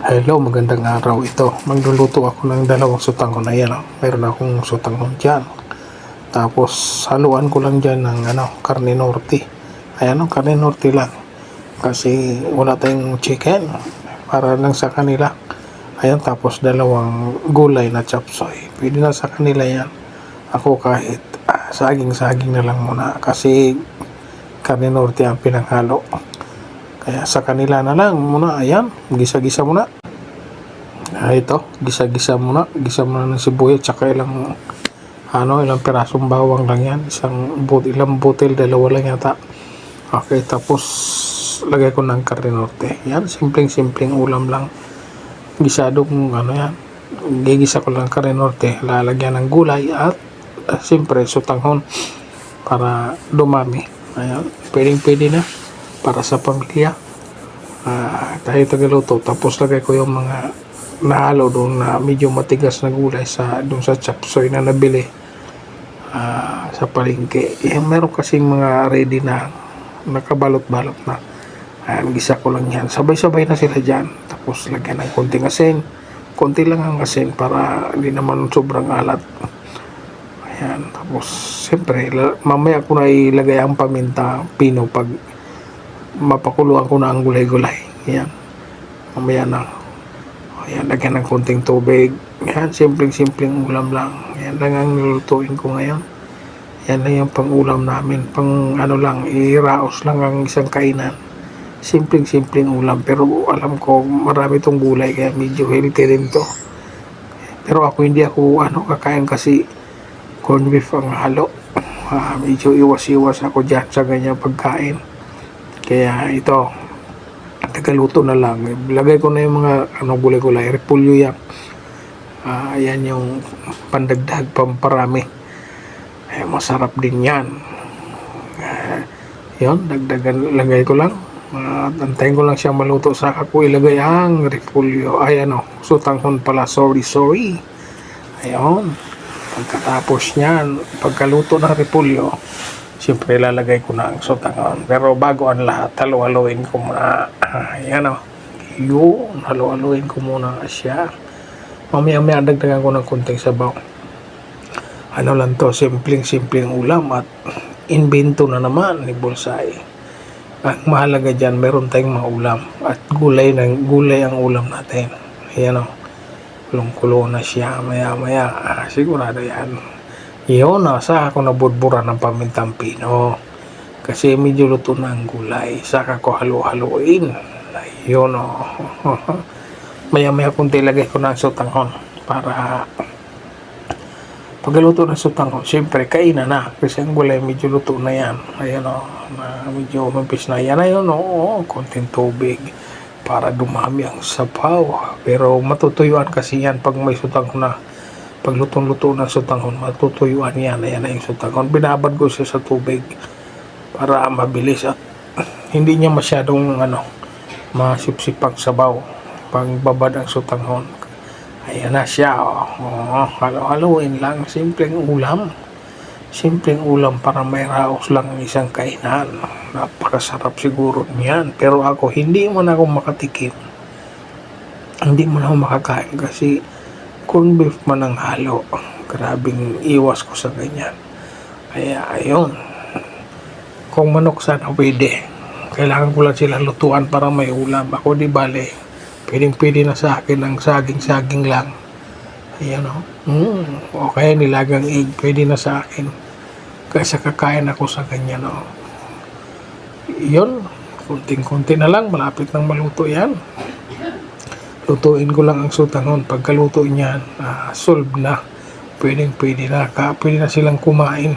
Hello, magandang araw ito. Magluluto ako ng dalawang sutanghon. Ayan, meron akong sutanghon dyan. Tapos, haluan ko lang dyan ng karne norte. Ayan, karne norte lang. Kasi wala tayong chicken. Para lang sa kanila. Ayan, tapos dalawang gulay na chopsoy. Pwede na sa kanila yan. Ako kahit saging-saging na lang muna. Kasi karne norte ang pinaghalo. Kaya sa kanila na lang muna. Ayan, gisa-gisa muna. Ito, gisa-gisa muna. Gisa muna ng sibuyas. Tsaka ilang pirasong bawang lang yan. Ilang butil, dalawa lang yata. Okay, tapos lagay ko ng karne norte. Yan, simpleng-simpleng ulam lang. Gisadong yan. Gigisa ko lang karne norte. Lalagyan ng gulay at siyempre sutanghon para dumami. Ayan, pwedeng-pwede na para sa pamilya. Tayo tagaluto. Tapos lagay ko yung mga nahalo doon na medyo matigas na gulay doon sa chopsoy na nabili sa palengke. Meron kasing mga ready na nakabalot-balot na. Ayan, gisa ko lang yan. Sabay-sabay na sila dyan. Tapos lagyan ng konting asin. Konti lang ang asin para hindi naman sobrang alat. Ayan, tapos siyempre mamaya ko na ilagay ang paminta pino pag mapakuluan ko na ang gulay-gulay. Ayan, mamaya na. Ayan, lagyan ng konting tubig. Ayan, simpleng-simpleng ulam lang. Ayan lang ang lulutuin ko ngayon. Ayan lang yung pang-ulam namin. Lang, iraos lang ang isang kainan. Simpleng-simpleng ulam. Pero alam ko, marami tong gulay kaya medyo healthy rin to. Pero ako hindi ako kakain kasi corned beef ang halo. Medyo iwas-iwas ako dyan sa ganyang pagkain. Kaya ito, tagaluto na lang. Lagay ko na yung mga gulay-gulay. Repolyo yan. Ayan yung pandagdag, pamparami. Masarap din yan. Yun, lagay ko lang. Antayin ko lang siya maluto. Saka ko ilagay ang repolyo. Sutanghon pala. Sorry. Ayun. Pagkatapos niyan, pagkaluto ng repolyo, siyempre lalagay ko na ang sutanghon. Pero bago ang lahat, halo-haloin ko muna. Halo-haloin ko muna siya. Mamaya dagdagan ko ng konting sabaw. Lang to, simpleng ulam at invento na naman ni Bulsay. Ang mahalaga dyan, meron tayong mga ulam at gulay ang ulam natin. Kulong-kulo na siya. Maya sigurado yan. Saka ako nabudbura ng pamintang pino. Kasi medyo luto na ang gulay. Saka ko halo-haloin. Maya kunti lagay ko ng sutanghon. Para pagluto ng sutanghon, siyempre kainan na. Kasi ang gulay medyo luto na yan. Medyo mampis na yan. Konting tubig para dumami ang sabaw. Pero matutuyuan kasi yan pag may sutanghon na. Pag lutong-luto ng sutanghon, matutuyuan yan. Ayan na yung sutanghon. Binabad ko siya sa tubig para mabilis at hindi niya masyadong masipsipang sabaw pag babad ang sutanghon. Ayan na siya. Halo-haloin lang. Simpleng ulam para may raos lang ang isang kainan. Napakasarap siguro niyan. Pero ako, hindi mo na ako makatikim. Hindi mo na ako makakain kasi corned beef man ang halo. Grabing iwas ko sa ganyan. Kaya ayun. Kung manok sana pwede. Kailangan ko lang sila lutuan para may ulam. Ako di bale. Pwedeng-pwede na sa akin ang saging-saging lang. Ayan o. Okay, nilagang egg. Pwede na sa akin. Kasi kakain ako sa ganyan Yun. Kunting-kunti na lang. Malapit nang maluto yan. Lutuin ko lang ang sutanghon. Pagkaluto niyan, solve na. Pwede na silang kumain.